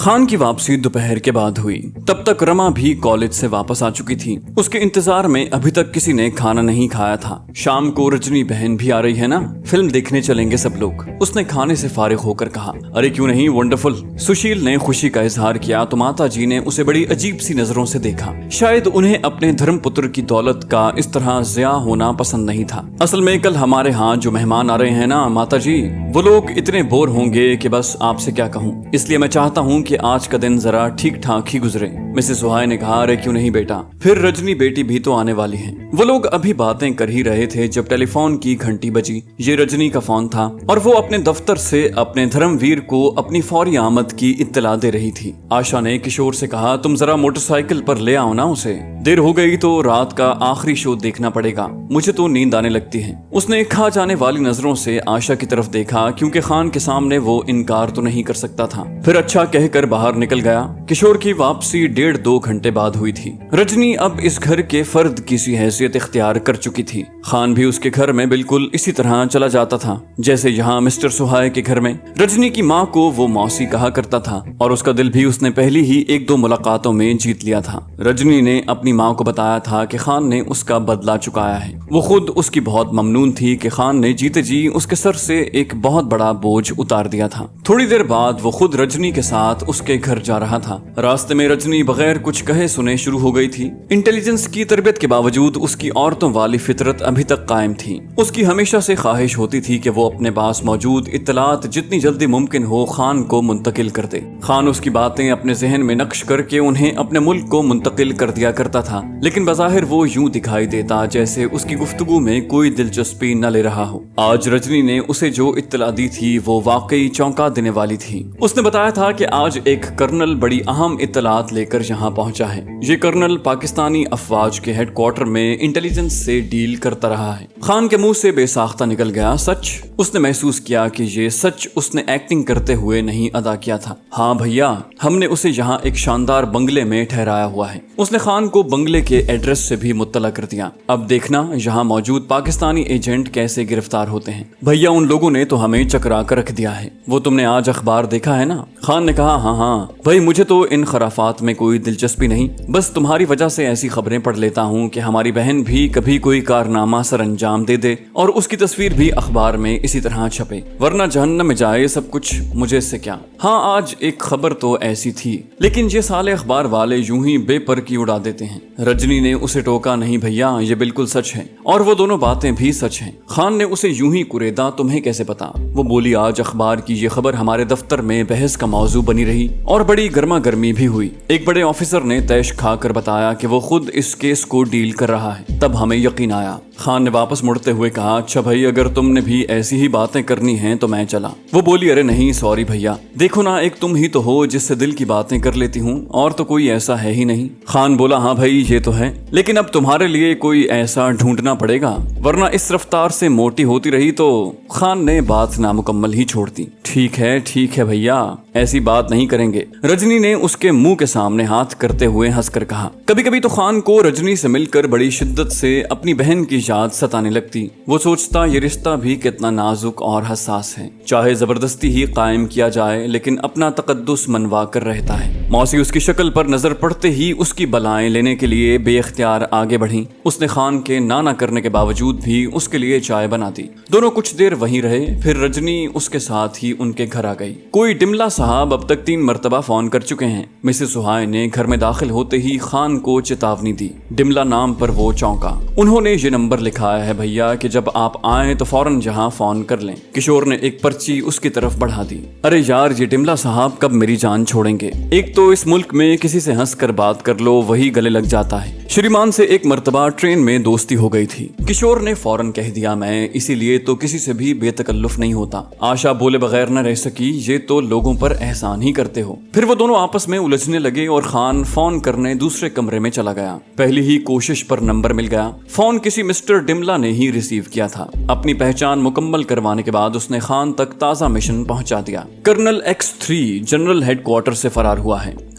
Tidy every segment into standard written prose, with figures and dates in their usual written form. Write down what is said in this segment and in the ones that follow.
خان کی واپسی دوپہر کے بعد ہوئی۔ تب تک رما بھی کالج سے واپس آ چکی تھی۔ اس کے انتظار میں ابھی تک کسی نے کھانا نہیں کھایا تھا۔ شام کو رجنی بہن بھی آ رہی ہے نا، فلم دیکھنے چلیں گے سب لوگ، اس نے کھانے سے فارغ ہو کر کہا۔ ارے کیوں نہیں، ونڈرفل، سشیل نے خوشی کا اظہار کیا تو ماتا جی نے اسے بڑی عجیب سی نظروں سے دیکھا۔ شاید انہیں اپنے دھرم پتر کی دولت کا اس طرح ضیاع ہونا پسند نہیں تھا۔ اصل میں کل ہمارے ہاں جو مہمان آ رہے ہیں نا ماتا جی، وہ لوگ اتنے بور ہوں گے کہ بس آپ سے کیا کہوں، اس لیے میں چاہتا ہوں کہ آج کا دن ذرا ٹھیک ٹھاک ہی گزرے۔ مسز سہائے نے کہا۔ ارے کیوں نہیں بیٹا، پھر رجنی بیٹی بھی تو آنے والی ہیں۔ وہ لوگ ابھی باتیں کر ہی رہے تھے جب ٹیلی فون کی گھنٹی بجی۔ یہ رجنی کا فون تھا اور وہ اپنے دفتر سے اپنے دھرم ویر کو اپنی فوری آمد کی اطلاع دے رہی تھی۔ آشا نے کشور سے کہا، تم ذرا موٹر سائیکل پر لے آؤ نا اسے، دیر ہو گئی تو رات کا آخری شو دیکھنا پڑے گا، مجھے تو نیند آنے لگتی ہے۔ اس نے کھا جانے والی نظروں سے آشا کی طرف دیکھا کیونکہ خان کے سامنے وہ انکار تو نہیں کر سکتا تھا، پھر اچھا کہہ کر باہر نکل گیا۔ کشور کی واپسی 1.5-2 گھنٹے بعد ہوئی تھی۔ رجنی اب اس گھر کے فرد کی سی حیثیت اختیار کر چکی تھی۔ خان بھی اس کے گھر میں بالکل اسی طرح چلا جاتا تھا جیسے یہاں مسٹر سہائے کے گھر میں۔ رجنی کی ماں کو وہ موسی کہا کرتا تھا اور اس کا دل بھی اس نے پہلی ہی 1-2 ملاقاتوں میں جیت لیا تھا۔ رجنی نے اپنی ماں کو بتایا تھا کہ خان نے اس کا بدلہ چکایا ہے۔ وہ خود اس کی بہت ممنون تھی کہ خان نے جیتے جی اس کے سر سے ایک بہت بڑا بوجھ اتار دیا تھا۔ تھوڑی دیر بعد وہ خود رجنی کے ساتھ اس کے گھر جا رہا تھا۔ راستے میں رجنی بغیر کچھ کہے سنے شروع ہو گئی تھی۔ انٹیلیجنس کی تربیت کے باوجود اس کی عورتوں والی فطرت ابھی تک قائم تھی۔ اس کی ہمیشہ سے خواہش ہوتی تھی کہ وہ اپنے پاس موجود اطلاعات جتنی جلدی ممکن ہو خان کو منتقل کر دے۔ خان اس کی باتیں اپنے ذہن میں نقش کر کے انہیں اپنے ملک کو منتقل کر دیا کرتا تھا، لیکن بظاہر وہ یوں دکھائی دیتا جیسے اس کی گفتگو میں کوئی دلچسپی نہ لے رہا ہو۔ آج رجنی نے اسے جو اطلاع دی تھی وہ واقعی چونکا دینے والی تھی۔ اس نے بتایا تھا کہ آج ایک کرنل بڑی اہم اطلاعات لے کر یہاں پہنچا ہے۔ یہ کرنل پاکستانی افواج کے ہیڈ کوارٹر میں انٹیلیجنس سے ڈیل کرتا رہا ہے۔ خان کے منہ سے بے ساختہ نکل گیا، سچ؟ اس نے محسوس کیا کہ یہ سچ اس نے ایکٹنگ کرتے ہوئے نہیں ادا کیا تھا۔ ہاں بھیا، ہم نے اسے یہاں ایک شاندار بنگلے میں ٹھہرایا ہوا ہے۔ اس نے خان کو بنگلے کے ایڈریس سے بھی مطلع کر دیا۔ اب دیکھنا یہاں موجود پاکستانی ایجنٹ کیسے گرفتار ہوتے ہیں۔ بھیا ان لوگوں نے تو ہمیں چکرا کر رکھ دیا ہے، وہ تم نے آج اخبار دیکھا ہے نا؟ خان نے کہا، ہاں بھائی، مجھے تو ان خرافات میں کوئی دلچسپی نہیں، بس تمہاری وجہ سے ایسی خبریں پڑھ لیتا ہوں کہ ہماری بہن بھی کبھی کوئی کارنامہ سر انجام دے دے اور اس کی تصویر بھی اخبار میں اسی طرح چھپے، ورنہ جہنم میں جائے سب کچھ، مجھے اس سے کیا۔ ہاں آج ایک خبر تو ایسی تھی، لیکن یہ سالے اخبار والے یوں ہی بے پر کی اڑا دیتے ہیں۔ رجنی نے اسے ٹوکا، نہیں بھیا یہ بالکل سچ ہے، اور وہ دونوں باتیں بھی سچ ہیں۔ خان نے اسے یوں ہی کریدا، تمہیں کیسے پتا؟ وہ بولی، آج اخبار کی یہ خبر ہمارے دفتر میں بحث کا موضوع بنی رہی اور بڑی گرما گرمی بھی ہوئی۔ ایک بڑے آفیسر نے تیش کھا کر بتایا کہ وہ خود اس کیس کو ڈیل کر رہا ہے، تب ہمیں یقین آیا۔ خان نے واپس مڑتے ہوئے کہا، اچھا بھائی، اگر تم نے بھی ایسی ہی باتیں کرنی ہیں تو میں چلا۔ وہ بولی، ارے نہیں سوری بھیا، دیکھو نا ایک تم ہی تو ہو جس سے دل کی باتیں کر لیتی ہوں، اور تو کوئی ایسا ہے ہی نہیں۔ خان بولا، ہاں بھائی یہ تو ہے، لیکن اب تمہارے لیے کوئی ایسا ڈھونڈنا پڑے گا، ورنہ اس رفتار سے موٹی ہوتی رہی تو۔ خان نے بات نامکمل ہی چھوڑ دی۔ ٹھیک ہے بھیا، ایسی بات نہیں کریں گے، رجنی نے اس کے منہ کے سامنے ہاتھ کرتے ہوئے ہنس کر کہا۔ کبھی کبھی تو خان کو رجنی سے مل کر بڑی شدت سے اپنی بہن کی یاد ستانے لگتی۔ وہ سوچتا یہ رشتہ بھی کتنا نازک اور حساس ہے، چاہے زبردستی ہی قائم کیا جائے لیکن اپنا تقدس منوا کر رہتا ہے۔ موسی اس کی شکل پر نظر پڑتے ہی اس کی بلائیں لینے کے لیے بے اختیار آگے بڑھی۔ اس نے خان کے نہ کرنے کے باوجود بھی اس کے لیے چائے بنا دی۔ دونوں کچھ دیر وہیں رہے، پھر رجنی اس کے ساتھ ہی ان کے گھر آ گئی۔ کوئی ڈملا صاحب اب تک 3 مرتبہ فون کر چکے ہیں۔ مسز سہائے نے گھر میں داخل ہوتے ہی خان کو چتاونی دی۔ ڈملا نام پر وہ چونکا۔ انہوں نے یہ نمبر لکھایا ہے بھیا کہ جب آپ آئیں تو فوراً یہاں فون کر لیں۔ کشور نے ایک پرچی اس کی طرف بڑھا دی۔ ارے یار، یہ ڈملا صاحب کب میری جان چھوڑیں گے؟ ایک تو اس ملک میں کسی سے ہنس کر بات کر لو وہی گلے لگ جاتا ہے۔ شریمان سے ایک مرتبہ ٹرین میں دوستی ہو گئی تھی۔ کشور نے فوراً کہہ دیا، میں اسی لیے تو کسی سے بھی بے تکلف نہیں ہوتا۔ آشا بولے بغیر نہ رہ سکی، یہ تو لوگوں پر احسان ہی کرتے ہو۔ پھر وہ دونوں آپس میں الجھنے لگے اور خان فون کرنے دوسرے کمرے میں چلا گیا۔ پہلی ہی کوشش پر نمبر مل گیا۔ فون کسی مسٹر ڈملا نے ہی ریسیو کیا تھا۔ اپنی پہچان مکمل کروانے کے بعد اس نے خان تک تازہ مشن پہنچا دیا۔ Colonel X3 general head quarter سے فرار ہوا ہے۔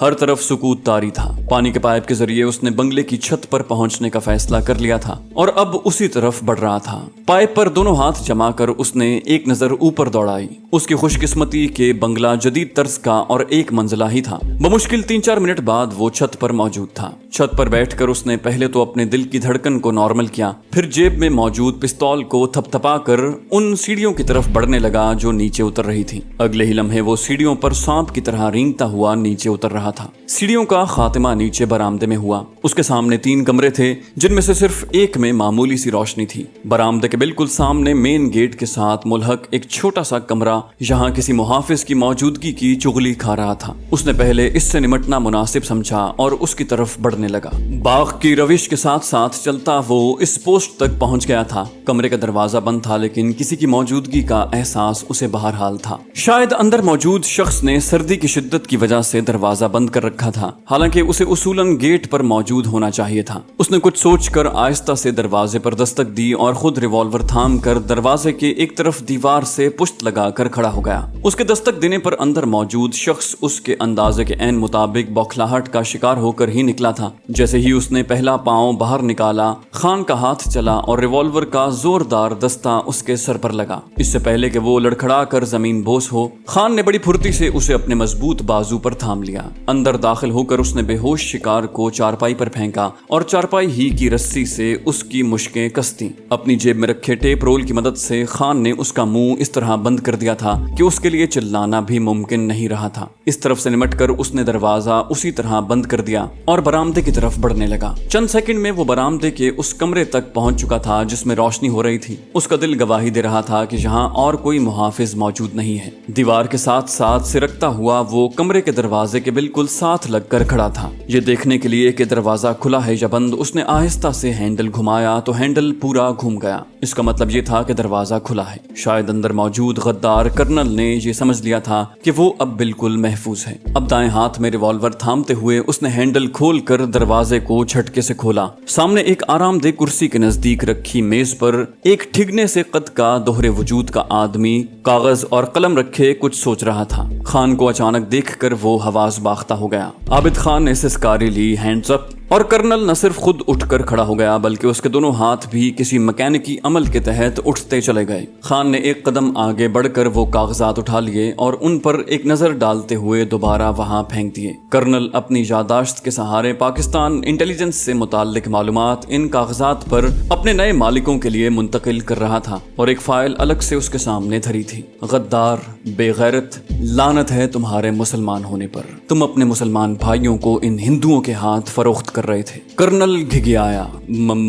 ہر طرف سکوت طاری تھا۔ پانی کے پائپ کے ذریعے اس نے بنگلے کی چھت پر پہنچنے کا فیصلہ کر لیا تھا اور اب اسی طرف بڑھ رہا تھا۔ پائپ پر دونوں ہاتھ جما کر اس نے ایک نظر اوپر دوڑائی۔ اس کی خوش قسمتی کہ بنگلہ جدید طرز کا اور ایک منزلہ ہی تھا۔ بمشکل 3-4 منٹ بعد وہ چھت پر موجود تھا۔ چھت پر بیٹھ کر اس نے پہلے تو اپنے دل کی دھڑکن کو نارمل کیا، پھر جیب میں موجود پستول کو تھپ تھپا کر ان سیڑھیوں کی طرف بڑھنے لگا جو نیچے اتر رہی تھی۔ اگلے ہی لمحے وہ سیڑھیوں پر سانپ کی طرح رینگتا ہوا نیچے اتر رہا تھا۔ سیڑھیوں کا خاتمہ نیچے برآمدے میں ہوا۔ اس کے سامنے 3 کمرے تھے جن میں سے صرف ایک میں معمولی سی روشنی تھی۔ برآمدے کے بالکل سامنے مین گیٹ کے ساتھ ملحق ایک چھوٹا سا کمرہ یہاں کسی محافظ کی موجودگی کی چغلی کھا رہا تھا۔ اس نے پہلے اس سے نمٹنا مناسب سمجھا اور اس کی طرف بڑھنے لگا۔ باغ کی روش کے ساتھ ساتھ چلتا وہ اس پوسٹ تک پہنچ گیا تھا۔ کمرے کا دروازہ بند تھا لیکن کسی کی موجودگی کا احساس اسے بہرحال تھا۔ شاید اندر موجود شخص نے سردی کی شدت کی وجہ سے دروازہ بند کر رکھا تھا، حالانکہ اسے اصولاً گیٹ پر موجود ہونا چاہیے تھا۔ اس نے کچھ سوچ کر آہستہ سے دروازے پر دستک دی اور خود ریوالور تھام کر دروازے کے ایک طرف دیوار سے پشت لگا کر کھڑا ہو گیا۔ اس کے دستک دینے پر اندر موجود شخص اس کے اندازے کے عین مطابق بوکھلاہٹ کا شکار ہو کر ہی نکلا تھا۔ جیسے ہی اس نے پہلا پاؤں باہر نکالا، خان کا ہاتھ چلا اور ریوالور کا زوردار دستہ اس کے سر پر لگا۔ اس سے پہلے کہ وہ لڑکھڑا کر زمین بوس ہو، خان نے بڑی پھرتی سے اسے اپنے مضبوط بازو پر تھام لیا۔ اندر داخل ہو کر اس نے بے ہوش شکار کو چارپائی پر پھینکا اور چارپائی ہی کی رسی سے اس کی مشکیں کس دیں۔ اپنی جیب میں رکھے ٹیپ رول کی مدد سے خان نے اس کا منہ اس طرح بند کر دیا تھا کہ اس کے لیے چلانا بھی ممکن نہیں رہا تھا۔ اس طرف سے نمٹ کر اس نے دروازہ اسی طرح بند کر دیا اور برآمدے کی طرف بڑھنے لگا۔ چند سیکنڈ میں وہ برآمدے کے اس کمرے تک پہنچ چکا تھا جس میں روشنی ہو رہی تھی۔ اس کا دل گواہی دے رہا تھا کہ یہاں اور کوئی محافظ موجود نہیں ہے۔ دیوار کے ساتھ ساتھ سرکتا ہوا وہ کمرے کے دروازے کے بالکل ساتھ لگ کر کھڑا تھا۔ یہ دیکھنے کے لیے کہ دروازہ کھلا ہے یا بند، اس نے آہستہ سے ہینڈل گھمایا تو ہینڈل پورا گھوم گیا۔ اس کا مطلب یہ تھا کہ دروازہ کھلا ہے۔ شاید اندر موجود غدار کرنل نے یہ سمجھ لیا تھا کہ وہ اب بالکل محفوظ ہے۔ اب دائیں ہاتھ میں ریوالور تھامتے ہوئے اس نے ہینڈل کھول کر دروازے کو جھٹکے سے کھولا۔ سامنے ایک آرام دہ کرسی کے نزدیک رکھی میز پر ایک ٹھگنے سے قد کا دوہرے وجود کا آدمی کاغذ اور قلم رکھے کچھ سوچ رہا تھا۔ خان کو اچانک دیکھ کر وہ حواس باختہ ہو گیا۔ عابد خان نے سسکاری لی، ہینڈز اپ، اور کرنل نہ صرف خود اٹھ کر کھڑا ہو گیا بلکہ اس کے دونوں ہاتھ بھی کسی مکینکی عمل کے تحت اٹھتے چلے گئے۔ خان نے ایک قدم آگے بڑھ کر وہ کاغذات اٹھا لیے اور ان پر ایک نظر ڈالتے ہوئے دوبارہ وہاں پھینک دیے۔ کرنل اپنی یادداشت کے سہارے پاکستان انٹیلیجنس سے متعلق معلومات ان کاغذات پر اپنے نئے مالکوں کے لیے منتقل کر رہا تھا اور ایک فائل الگ سے اس کے سامنے دھری تھی۔ غدار، بے غیرت، لعنت ہے تمہارے مسلمان ہونے پر، تم اپنے مسلمان بھائیوں کو ان ہندوؤں کے ہاتھ فروخت کر رہے تھے۔ کرنل گھگیایا،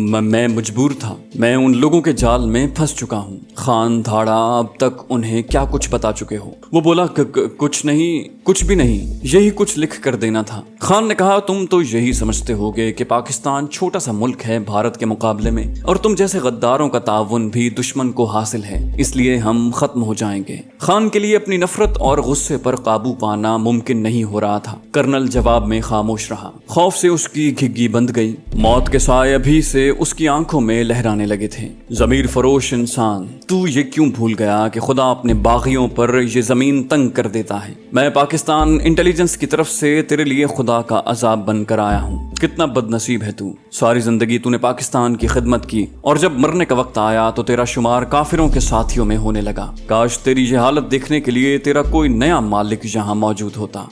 میں مجبور تھا، میں ان لوگوں کے جال میں پھنس چکا ہوں۔ خان دھاڑا، اب تک انہیں کیا کچھ بتا چکے ہو؟ وہ بولا، کچھ نہیں، کچھ بھی نہیں، یہی کچھ لکھ کر دینا تھا۔ خان نے کہا، تم تو یہی سمجھتے ہوگے کہ پاکستان چھوٹا سا ملک ہے بھارت کے مقابلے میں، اور تم جیسے غداروں کا تعاون بھی دشمن کو حاصل ہے، اس لیے ہم ختم ہو جائیں گے۔ خان کے لیے اپنی نفرت اور غصے پر قابو پانا ممکن نہیں ہو رہا تھا۔ کرنل جواب میں خاموش رہا۔ خوف سے اس کی گھگی بند گئی۔ موت کے سائے ابھی سے اس کی آنکھوں میں لہرانے لگے تھے۔ ضمیر فروش انسان، تو یہ کیوں بھول گیا کہ خدا اپنے باغیوں پر یہ زمین تنگ کر دیتا ہے؟ میں پاکستان انٹیلیجنس کی طرف سے تیرے لیے خدا کا عذاب بن کر آیا ہوں۔ کتنا بد نصیب ہے تو، ساری زندگی تو نے پاکستان کی خدمت کی اور جب مرنے کا وقت آیا تو تیرا شمار کافروں کے ساتھیوں میں ہونے لگا۔ کاش تیری یہ حالت دیکھنے کے لیے تیرا کوئی نیا مالک یہاں موجود ہوتا۔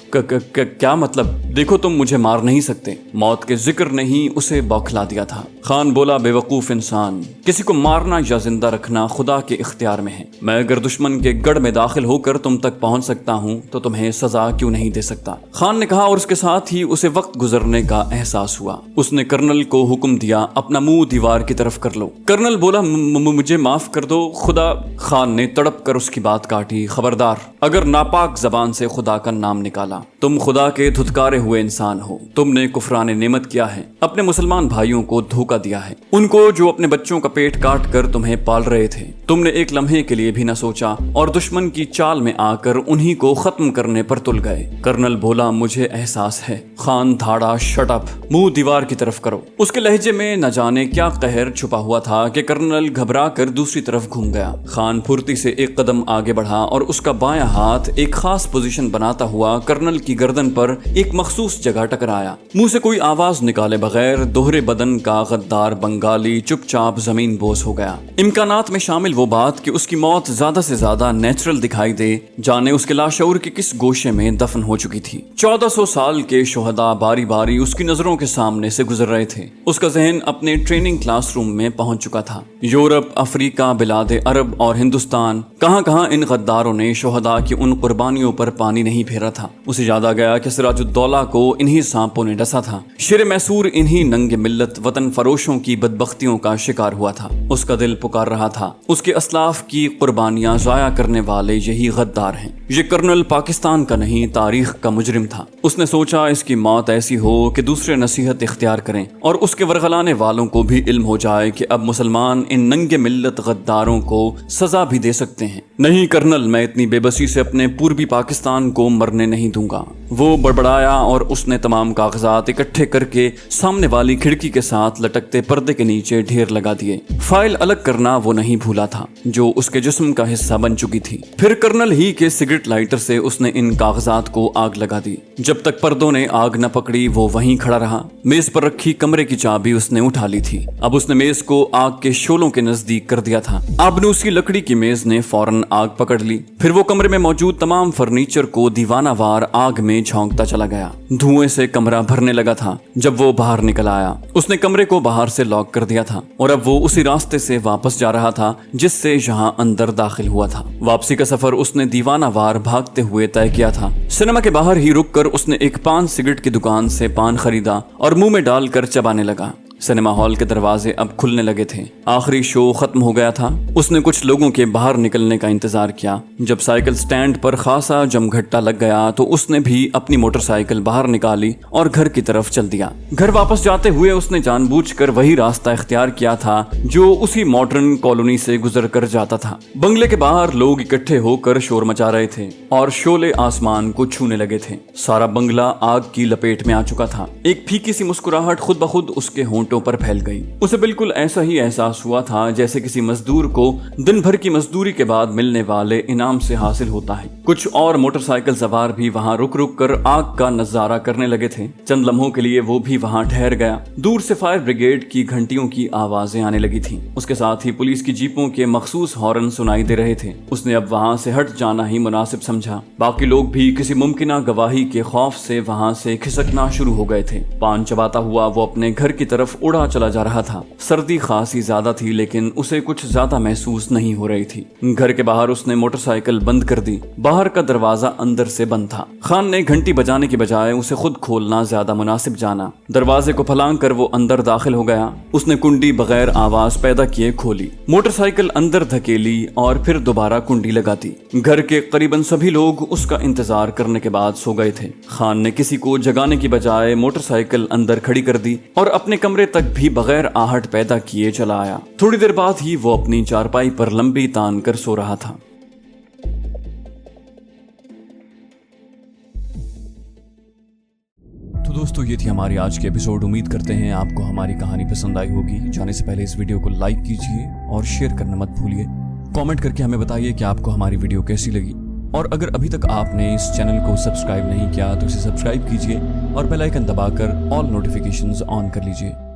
کیا مطلب؟ دیکھو، تم مجھے مار نہیں سکتے۔ موت کے ذکر نے ہی اسے بوکھلا دیا تھا۔ خان بولا، بے وقوف انسان، کسی کو مارنا یا زندہ رکھنا خدا کے اختیار میں ہے۔ میں اگر دشمن کے گڑھ میں داخل ہو کر تم تک پہنچ سکتا ہوں تو تمہیں سزا کیوں نہیں دے سکتا؟ خان نے کہا، اور اس کے ساتھ ہی اسے وقت گزرنے کا احساس ہوا۔ اس نے کرنل کو حکم دیا، اپنا منہ دیوار کی طرف کر لو۔ کرنل بولا، مجھے معاف کر دو خدا۔ خان نے تڑپ کر اس کی بات کاٹی، خبردار، اگر ناپاک زبان سے خدا کا نام نکالا، تم خدا کے دھتکارے ہوئے انسان ہو۔ تم نے کفران نعمت غلط کیا ہے، اپنے مسلمان بھائیوں کو دھوکہ دیا ہے، ان کو جو اپنے بچوں کا پیٹ کاٹ کر تمہیں پال رہے تھے، تم نے ایک لمحے کے لیے بھی نہ سوچا اور دشمن کی چال میں آ کر انہی کو ختم کرنے پر تل گئے۔ کرنل بولا مجھے احساس ہے۔ خان دھاڑا شٹ اپ، منہ دیوار کی طرف کرو۔ اس کے لہجے میں نہ جانے کیا قہر چھپا ہوا تھا کہ کرنل گھبرا کر دوسری طرف گھوم گیا۔ خان پھرتی سے ایک قدم آگے بڑھا اور اس کا بایاں ہاتھ ایک خاص پوزیشن بناتا ہوا کرنل کی گردن پر ایک مخصوص جگہ ٹکرایا۔ منہ سے کوئی آواز نکالے بغیر دوہرے بدن کا غدار بنگالی چپ چاپ زمین بوس ہو گیا۔ امکانات میں شامل وہ بات کہ اس کی موت زیادہ سے زیادہ نیچرل دکھائی دے، جانے اس کے لاشعور کے کس گوشے میں دفن ہو چکی تھی۔ 1400 سال کے شہداء باری باری اس کی نظروں کے سامنے سے گزر رہے تھے۔ اس کا ذہن اپنے ٹریننگ کلاس روم میں پہنچ چکا تھا۔ یورپ، افریقہ، بلاد عرب اور ہندوستان، کہاں کہاں ان غداروں نے شہداء کی ان قربانیوں پر پانی نہیں پھیرا تھا۔ اسے یاد آ گیا کہ سراج الدولہ کو انہی سانپوں نے ڈسا تھا۔ شیر میسور انہی ننگ ملت وطن فروشوں کی بدبختیوں کا شکار ہوا تھا۔ اس کا دل پکار رہا تھا، اس کے اسلاف کی قربانیاں ضائع کرنے والے یہی غدار ہیں۔ یہ کرنل پاکستان کا نہیں، تاریخ کا مجرم تھا۔ اس نے سوچا اس کی موت ایسی ہو کہ دوسرے نصیحت اختیار کریں اور اس کے ورغلانے والوں کو بھی علم ہو جائے کہ اب مسلمان ان ننگ ملت غداروں کو سزا بھی دے سکتے ہیں۔ نہیں کرنل، میں اتنی بے بسی سے اپنے پوربی پاکستان کو مرنے نہیں دوں گا۔ وہ بڑبڑایا اور اس نے تمام کاغذات اکٹھے کر کے سامنے والی کھڑکی کے ساتھ لٹکتے پردے کے نیچے ڈھیر لگا دیے۔ فائل الگ کرنا وہ نہیں بھولا تھا جو اس کے جسم کا حصہ بن چکی تھی۔ پھر کرنل ہی کے سگریٹ لائٹر سے اس نے ان کاغذات کو آگ لگا دی۔ جب تک پردوں نے آگ نہ پکڑی وہ وہیں کھڑا رہا۔ میز پر رکھی کمرے کی چابی اس نے اٹھا لی تھی۔ اب اس نے میز کو آگ کے شعلوں کے نزدیک کر دیا تھا۔ آبنوس کی لکڑی کی میز نے فوراً آگ پکڑ لی۔ پھر وہ کمرے میں موجود تمام فرنیچر کو دیوانہ وار آگ میں جھونکتا چلا گیا۔ دھوئیں سے کمرہ بھرنے لگا تھا۔ جب وہ باہر نکل آیا، اس نے کمرے کو باہر سے لاک کر دیا تھا اور اب وہ اسی راستے سے واپس جا رہا تھا جس سے یہاں اندر داخل ہوا تھا۔ واپسی کا سفر اس نے دیوانہ وار بھاگتے ہوئے طے کیا تھا۔ سینما کے باہر ہی رک کر اس نے ایک پان سگریٹ کی دکان سے پان خریدا اور منہ میں ڈال کر چبانے لگا۔ سینما ہال کے دروازے اب کھلنے لگے تھے۔ آخری شو ختم ہو گیا تھا۔ اس نے کچھ لوگوں کے باہر نکلنے کا انتظار کیا۔ جب سائیکل سٹینڈ پر خاصا جمگھٹا لگ گیا تو اس نے بھی اپنی موٹر سائیکل باہر نکالی اور گھر کی طرف چل دیا۔ گھر واپس جاتے ہوئے اس نے جان بوجھ کر وہی راستہ اختیار کیا تھا جو اسی ماڈرن کالونی سے گزر کر جاتا تھا۔ بنگلے کے باہر لوگ اکٹھے ہو کر شور مچا رہے تھے اور شعلے آسمان کو چھونے لگے تھے۔ سارا بنگلہ آگ کی لپیٹ میں آ چکا تھا۔ ایک پھیکی سی مسکراہٹ خود بخود اس کے ہونٹوں پر پھیل گئی۔ اسے بالکل ایسا ہی احساس ہوا تھا جیسے کسی مزدور کو دن بھر کی مزدوری کے بعد ملنے والے انعام سے حاصل ہوتا ہے۔ کچھ اور موٹر سائیکل سوار بھی وہاں رک رک کر آگ کا نظارہ کرنے لگے تھے۔ چند لمحوں کے لیے وہ بھی وہاں ٹھہر گیا۔ دور سے فائر بریگیڈ کی گھنٹیوں کی آوازیں آنے لگی تھیں۔ اس کے ساتھ ہی پولیس کی جیپوں کے مخصوص ہارن سنائی دے رہے تھے۔ اس نے اب وہاں سے ہٹ جانا ہی مناسب سمجھا۔ باقی لوگ بھی کسی ممکنہ گواہی کے خوف سے وہاں سے کھسکنا شروع ہو گئے تھے۔ پان چباتا ہوا وہ اپنے گھر کی طرف اڑا چلا جا رہا تھا۔ سردی خاصی زیادہ تھی لیکن اسے کچھ زیادہ محسوس نہیں ہو رہی تھی۔ گھر کے باہر اس نے موٹر سائیکل بند کر دی۔ باہر کا دروازہ اندر سے بند تھا۔ خان نے گھنٹی بجانے کی بجائے اسے خود کھولنا زیادہ مناسب جانا۔ دروازے کو پھلانگ کر وہ اندر داخل ہو گیا۔ اس نے کنڈی بغیر آواز پیدا کیے کھولی، موٹر سائیکل اندر دھکیلی اور پھر دوبارہ کنڈی لگا دی۔ گھر کے قریباً سبھی لوگ اس کا انتظار کرنے کے بعد سو گئے تھے۔ خان نے کسی کو جگانے کی بجائے موٹر سائیکل اندر کھڑی کر دی اور اپنے کمرے تک بھی بغیر آہٹ پیدا کیے چلا آیا۔ تھوڑی دیر بعد ہی وہ اپنی چارپائی پر لمبی تان کر سو رہا تھا۔ تو دوستو یہ تھی ہماری آج کی ایپیسوڈ۔ امید کرتے ہیں آپ کو ہماری کہانی پسند آئی ہوگی۔ جانے سے پہلے اس ویڈیو کو لائک کیجیے اور شیئر کرنا مت بھولیے۔ کامنٹ کر کے ہمیں بتائیے کہ آپ کو ہماری ویڈیو کیسی لگی، اور اگر ابھی تک آپ نے اس چینل کو سبسکرائب نہیں کیا تو اسے سبسکرائب کیجیے اور بیل آئیکن دبا کر آل نوٹیفیکیشنز آن کر لیجیے۔